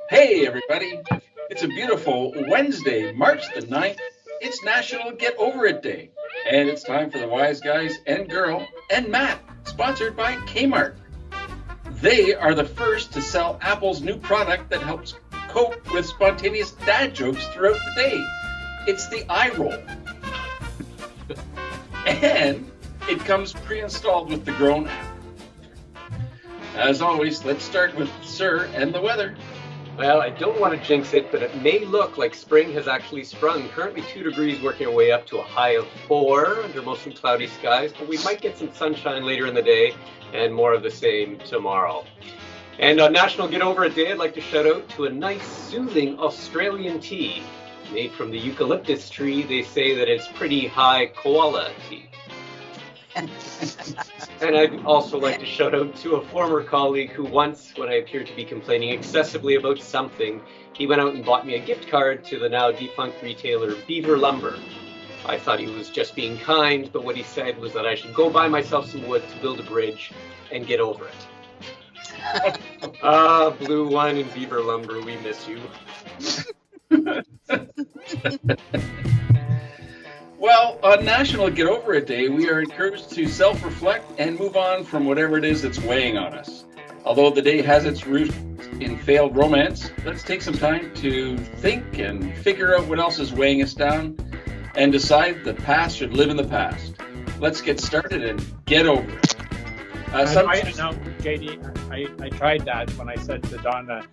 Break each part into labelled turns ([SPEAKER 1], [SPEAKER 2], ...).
[SPEAKER 1] Hey, everybody. It's a beautiful Wednesday, March the 9th. It's National Get Over It Day. And it's time for the Wise Guys and Girl and Matt, sponsored by Kmart. They are the first to sell Apple's new product that helps cope with spontaneous dad jokes throughout the day. It's the eye roll. And it comes pre-installed with the Grown app. As always, let's start with Sir and the weather.
[SPEAKER 2] Well, I don't want to jinx it, but it may look like spring has actually sprung. Currently 2 degrees, working our way up to a high of 4 under mostly cloudy skies, but we might get some sunshine later in the day and more of the same tomorrow. And on National Get Over It Day, I'd like to shout out to a nice, soothing Australian tea. Made from the eucalyptus tree, they say that it's pretty high koala tea. And I'd also like to shout out to a former colleague who once, when I appeared to be complaining excessively about something, he went out and bought me a gift card to the now defunct retailer Beaver Lumber. I thought he was just being kind, but what he said was that I should go buy myself some wood to build a bridge and get over it. Blue One and Beaver Lumber, we miss you.
[SPEAKER 1] Well, on National Get Over It Day, we are encouraged to self-reflect and move on from whatever it is that's weighing on us. Although the day has its roots in failed romance, let's take some time to think and figure out what else is weighing us down and decide the past should live in the past. Let's get started and get over it.
[SPEAKER 3] I know, JD, I tried that when I said to Donna,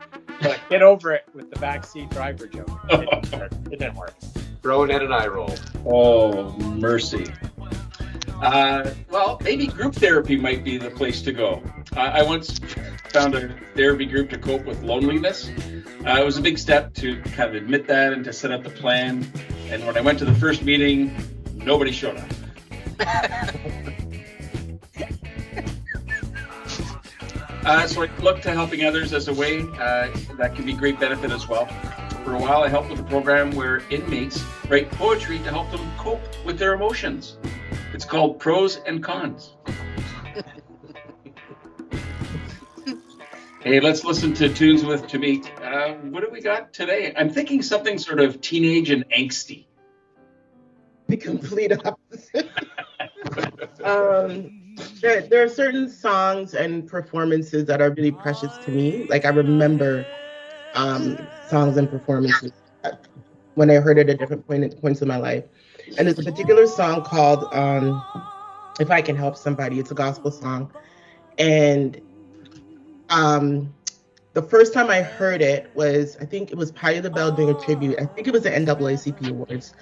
[SPEAKER 3] get over it with the backseat driver joke. It didn't work.
[SPEAKER 2] Throwing at an eye roll.
[SPEAKER 1] Oh, mercy. Well, maybe group therapy might be the place to go. I once found a therapy group to cope with loneliness. It was a big step to kind of admit that and to set up the plan. And when I went to the first meeting, nobody showed up. So I look to helping others as a way that can be great benefit as well. For a while, I helped with a program where inmates write poetry to help them cope with their emotions. It's called Pros and Cons. Hey, let's listen to Tunes with Tamik. What do we got today? I'm thinking something sort of teenage and angsty.
[SPEAKER 4] The complete opposite. There are certain songs and performances that are really precious to me. Like I remember songs and performances when I heard it at different points in my life. And there's a particular song called If I Can Help Somebody. It's a gospel song. And the first time I heard it was, I think it was Patti LaBelle doing a tribute. I think it was the NAACP Awards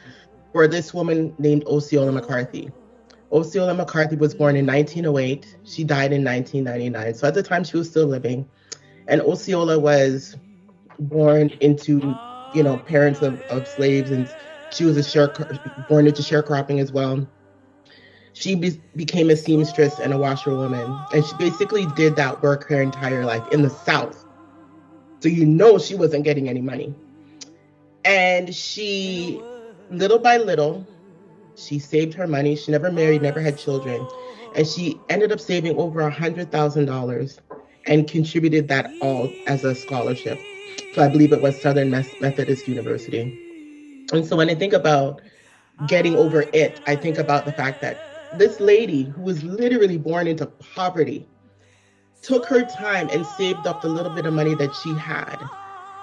[SPEAKER 4] for this woman named Osceola McCarthy. Osceola McCarthy was born in 1908. She died in 1999. So at the time she was still living. And Osceola was born into, parents of slaves, and she was born into sharecropping as well. She became a seamstress and a washerwoman, and she basically did that work her entire life in the South. So she wasn't getting any money. And she, little by little, she saved her money. She never married, never had children, and she ended up saving over $100,000 and contributed that all as a scholarship. So I believe it was Southern Methodist University. And so when I think about getting over it, I think about the fact that this lady who was literally born into poverty took her time and saved up the little bit of money that she had,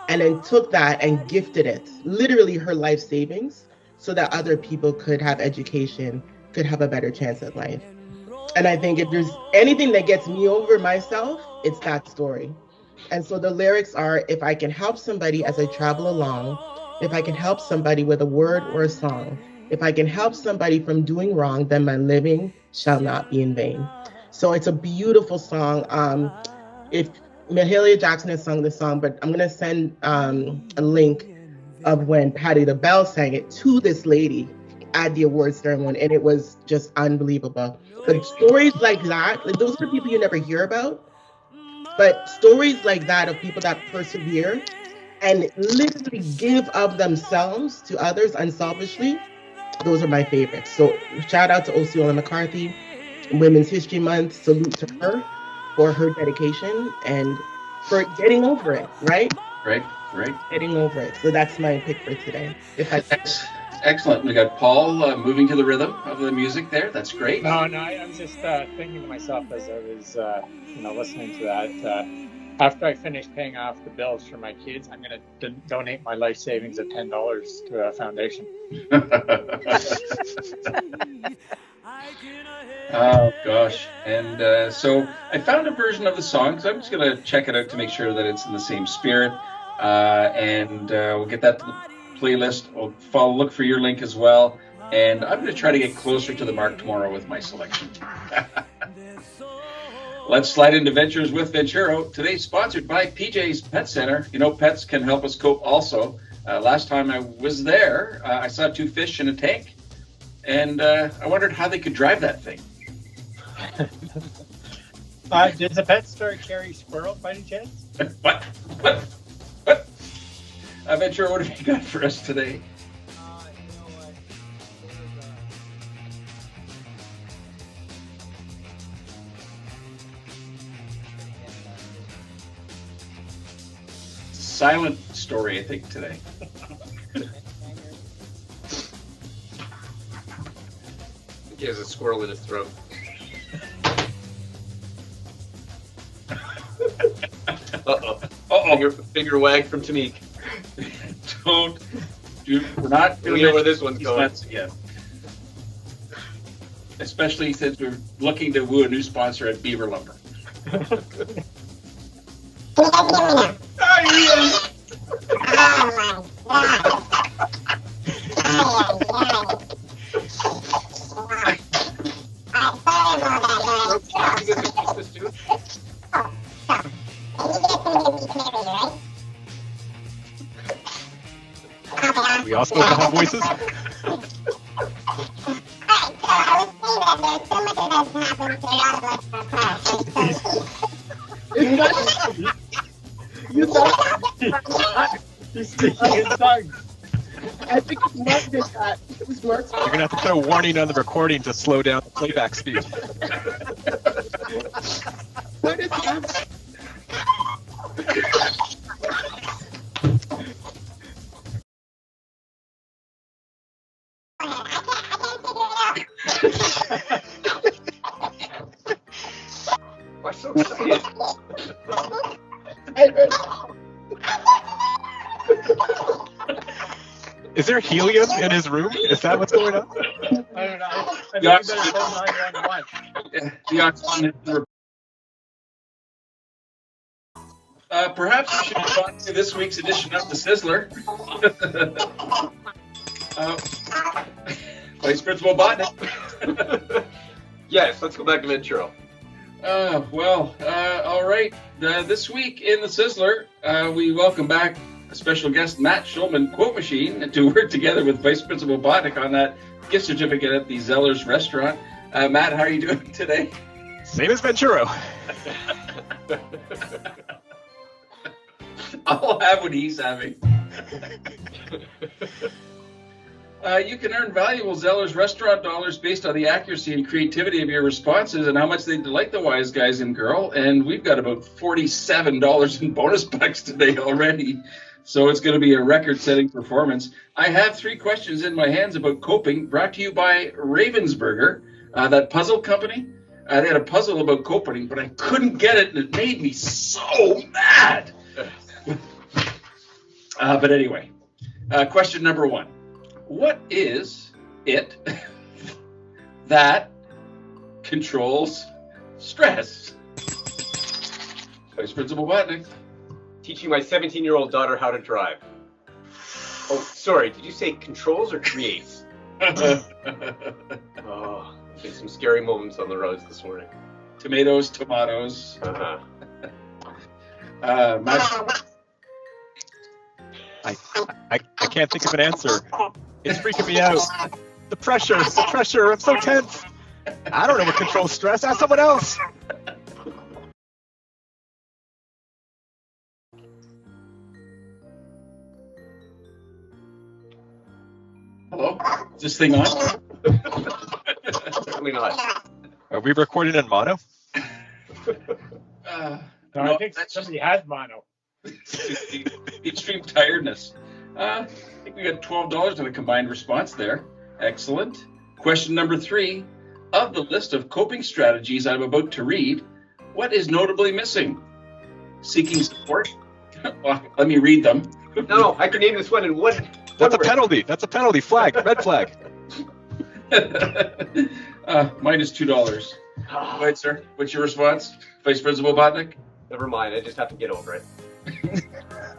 [SPEAKER 4] and then took that and gifted it, literally her life savings, so that other people could have education, could have a better chance at life. And I think if there's anything that gets me over myself, it's that story. And so the lyrics are, if I can help somebody as I travel along, if I can help somebody with a word or a song, if I can help somebody from doing wrong, then my living shall not be in vain. So it's a beautiful song. If Mahalia Jackson has sung this song, but I'm going to send a link of when Patti LaBelle sang it to this lady at the awards ceremony, and it was just unbelievable. But stories like that, those are the people you never hear about. But stories like that of people that persevere and literally give of themselves to others unselfishly, those are my favorites. So shout out to Osceola McCarthy, Women's History Month. Salute to her for her dedication and for getting over it, right?
[SPEAKER 1] Right. Great.
[SPEAKER 4] getting over it. So that's my pick for today. If I
[SPEAKER 1] Excellent. We got Paul moving to the rhythm of the music there. That's great.
[SPEAKER 3] No, I was just thinking to myself as I was, listening to that. After I finish paying off the bills for my kids, I'm going to donate my life savings of $10 to a foundation.
[SPEAKER 1] Oh gosh. And so I found a version of the song, so I'm just going to check it out to make sure that it's in the same spirit. And we'll get that to the playlist. I'll look for your link as well. And I'm going to try to get closer to the mark tomorrow with my selection. Let's slide into Ventures with Venturo. Today sponsored by PJ's Pet Center. You know, pets can help us cope also. Last time I was there, I saw 2 fish in a tank. And I wondered how they could drive that thing.
[SPEAKER 3] Does the pet store carry squirrel by any chance?
[SPEAKER 1] What? Venturo, what have you got for us today? Silent story, I think, today.
[SPEAKER 2] He has a squirrel in his throat. Uh-oh. Finger wag from Tamik.
[SPEAKER 1] We're not
[SPEAKER 2] We know where this one's going.
[SPEAKER 1] nuts again. Especially since we're looking to woo a new sponsor at Beaver Lumber.
[SPEAKER 5] We all supposed to have voices?
[SPEAKER 4] you thought
[SPEAKER 3] He's speaking in tongues.
[SPEAKER 4] I think it's Mark did that. It was Mark's.
[SPEAKER 5] You're gonna have to put a warning on the recording to slow down the playback speed.
[SPEAKER 4] What is that?
[SPEAKER 2] Why so excited?
[SPEAKER 5] Is there helium in his room? Is that what's going on?
[SPEAKER 3] I don't know. I think
[SPEAKER 1] Yeah.
[SPEAKER 3] you better call 911.
[SPEAKER 1] The oxygen. Perhaps we should move on to this week's edition of the Sizzler. Vice Principal Botnick.
[SPEAKER 2] Yes, let's go back to Venturo.
[SPEAKER 1] All right. This week in the Sizzler, we welcome back a special guest, Matt Schulman, Quote Machine, to work together with Vice Principal Botnick on that gift certificate at the Zeller's restaurant. Matt, how are you doing today?
[SPEAKER 5] Same as Venturo.
[SPEAKER 1] I'll have what he's having. You can earn valuable Zeller's restaurant dollars based on the accuracy and creativity of your responses and how much they delight the wise guys and girl. And we've got about $47 in bonus bucks today already. So it's going to be a record-setting performance. I have 3 questions in my hands about coping, brought to you by Ravensburger, that puzzle company. They had a puzzle about coping, but I couldn't get it, and it made me so mad. But anyway, question number 1. What is it that controls stress? Vice Principal Botnick.
[SPEAKER 2] Teaching my 17-year-old daughter how to drive. Oh, sorry, did you say controls or creates? Oh, been some scary moments on the roads this morning.
[SPEAKER 1] Tomatoes.
[SPEAKER 2] Uh-huh.
[SPEAKER 5] I can't think of an answer. It's freaking me out. The pressure. I'm so tense. I don't know what controls stress. Ask someone else.
[SPEAKER 1] Hello? Is this thing on?
[SPEAKER 2] Certainly not.
[SPEAKER 5] Are we recording in mono?
[SPEAKER 3] No, I think somebody has mono.
[SPEAKER 1] the extreme tiredness. I think we got $12 in a combined response there. Excellent. Question number 3. Of the list of coping strategies I'm about to read, what is notably missing? Seeking support? Well, let me read them.
[SPEAKER 2] No, I can name this one in one.
[SPEAKER 5] That's a penalty. That's a penalty. Flag. Red flag.
[SPEAKER 1] Minus $2. Go ahead, sir. What's your response, Vice Principal Botnick?
[SPEAKER 2] Never mind. I just have to get over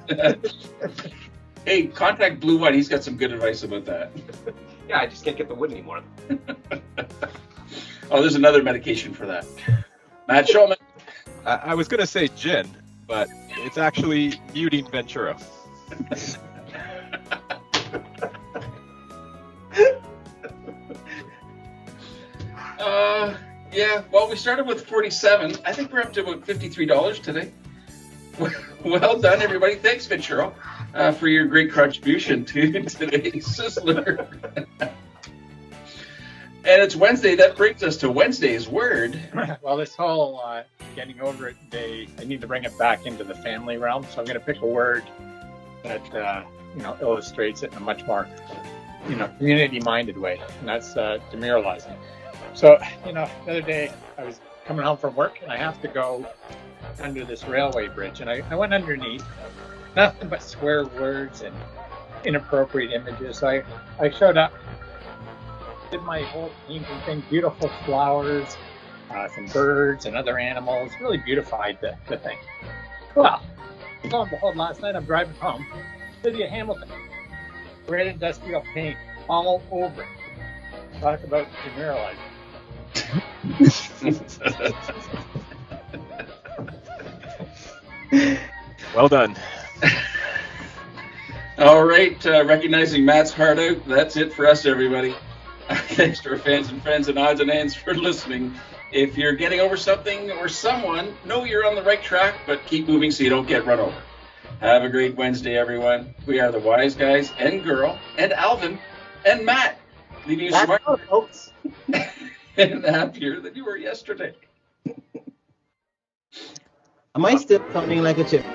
[SPEAKER 2] it.
[SPEAKER 1] Hey, contact Blue One. He's got some good advice about that.
[SPEAKER 2] Yeah, I just can't get the wood anymore.
[SPEAKER 1] Oh, there's another medication for that. Matt Shulman.
[SPEAKER 5] I was going to say gin, but it's actually muting Venturo.
[SPEAKER 1] Yeah, well, we started with 47. I think we're up to about $53 today. Well done, everybody. Thanks, Venturo, for your great contribution to today's Sizzler. And it's Wednesday. That brings us to Wednesday's word.
[SPEAKER 3] Well, this whole getting over it day, I need to bring it back into the family realm. So I'm going to pick a word that illustrates it in a much more community-minded way, and that's demoralizing. So the other day I was coming home from work, and I have to go under this railway bridge, and I went underneath. Nothing but swear words and inappropriate images. So I showed up, did my whole painting thing, beautiful flowers, some birds and other animals, really beautified the thing. Well, lo and behold, last night I'm driving home, city of Hamilton, red industrial paint all over it. Talk about demoralizing.
[SPEAKER 5] Well done.
[SPEAKER 1] All right, recognizing Matt's heart out, that's it for us, everybody. Thanks to our fans and friends and odds and ends for listening. If you're getting over something or someone, know you're on the right track, but keep moving so you don't get run over. Have a great Wednesday, everyone. We are the Wize Guys and Girl and Alvin and Matt, leaving you smarter
[SPEAKER 4] folks.
[SPEAKER 1] and happier than you were yesterday.
[SPEAKER 4] Am I still sounding like a chip?